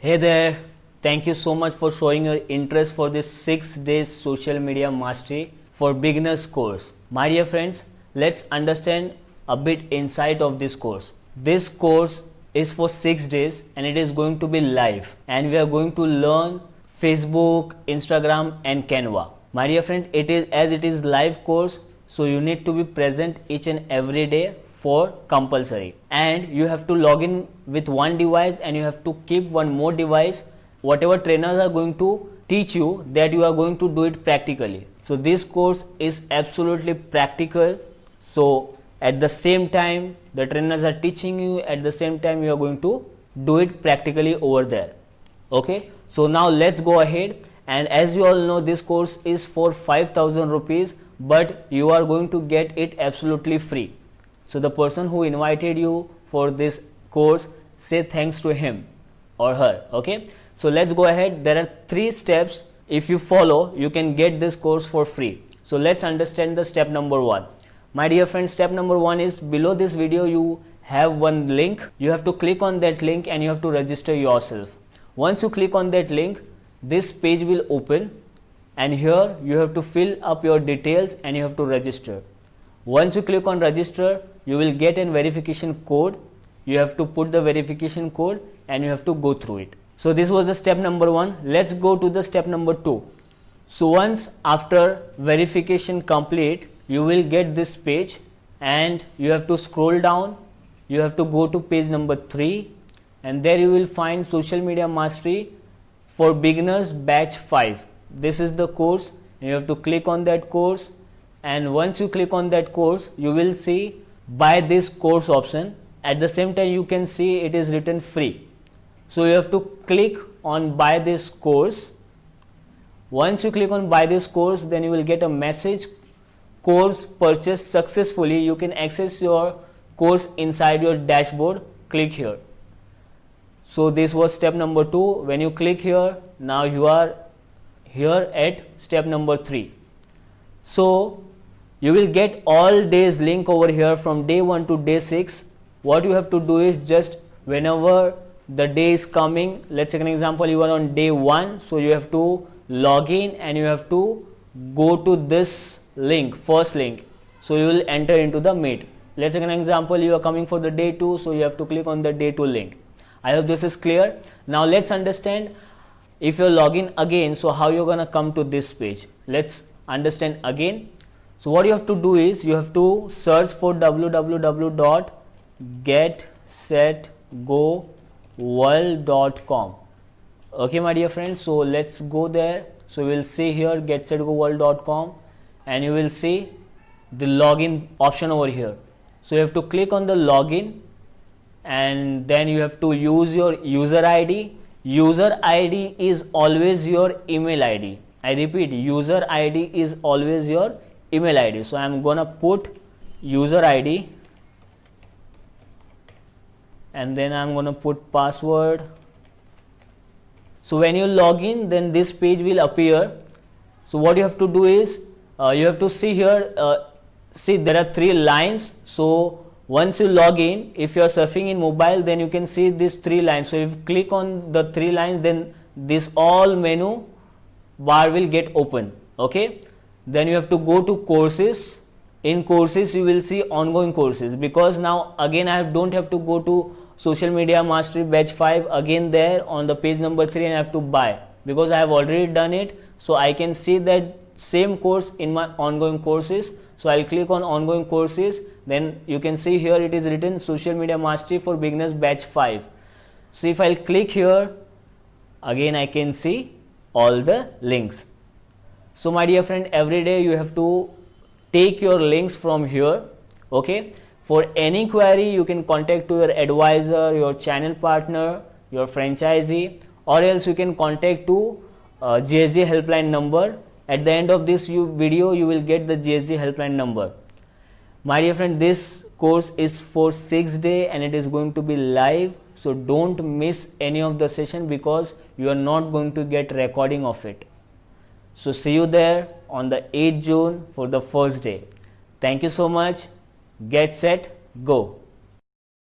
Hey there, thank you so much for showing your interest for this 6 days social media mastery for beginners course. My dear friends, let's understand a bit insight of this course. This course is for 6 days and it is going to be live, and we are going to learn Facebook, Instagram and Canva. My dear friend, it is live course, so you need to be present each and every day for compulsory, and you have to log in with one device and you have to keep one more device. Whatever trainers are going to teach you, that you are going to do it practically. So this course is absolutely practical. So at the same time the trainers are teaching you, at the same time you are going to do it practically over there. Okay, so now let's go ahead. And as you all know, this course is for 5,000 rupees, but you are going to get it absolutely free. So the person who invited you for this course, say thanks to him or her. Okay, so let's go ahead. There are 3 steps. If you follow, you can get this course for free. So let's understand the step number 1. My dear friends, step number 1 is below this video you have one link. You have to click on that link and you have to register yourself. Once you click on that link, this page will open, and here you have to fill up your details and you have to register. Once you click on register, you will get a verification code. You have to put the verification code and you have to go through it. So this was the step number 1. Let's go to the step number 2. So once after verification complete, you will get this page and you have to scroll down. You have to go to page number 3, and there you will find social media mastery for beginners batch 5. This is the course. You have to click on that course, and once you click on that course, you will see buy this course option. At the same time you can see it is written free. So you have to click on buy this course. Once you click on buy this course, then you will get a message, course purchased successfully. You can access your course inside your dashboard. Click here. So this was step number 2. When you click here, now you are here at step number 3. So you will get all days link over here from day 1 to day 6. What you have to do is just whenever the day is coming, let's take an example, you are on day 1, so you have to log in and you have to go to this link, first link. So you will enter into the Meet. Let's take an example, you are coming for the day 2, so you have to click on the day 2 link. I hope this is clear. Now let's understand, if you log in again, so how you're gonna come to this page. Let's understand again. So what you have to do is you have to search for www.getsetgoworld.com. Okay, my dear friends, so let's go there. So we will see here getsetgoworld.com, and you will see the login option over here. So you have to click on the login, and then you have to use your user ID. User ID is always your email ID. I repeat, user ID is always your email ID. So I am gonna put user ID, and then I am gonna put password. So when you log in, then this page will appear. So what you have to do is you have to see here, see there are 3 lines. So once you log in, if you are surfing in mobile, then you can see these 3 lines. So if you click on the 3 lines, then this all menu bar will get open. Okay, then you have to go to courses. In courses you will see ongoing courses, because now again I don't have to go to social media mastery batch 5 again there on the page number 3 and I have to buy, because I have already done it. So I can see that same course in my ongoing courses. So I'll click on ongoing courses. Then you can see here it is written social media mastery for beginners batch 5. So if I'll click here, again I can see all the links. So my dear friend, every day you have to take your links from here. Okay, for any query you can contact to your advisor, your channel partner, your franchisee, or else you can contact to GSG helpline number. At the end of this video you will get the GSG helpline number. My dear friend, this course is for 6 days and it is going to be live. So don't miss any of the session, because you are not going to get recording of it. So see you there on the 8th June for the first day. Thank you so much. Get set, go.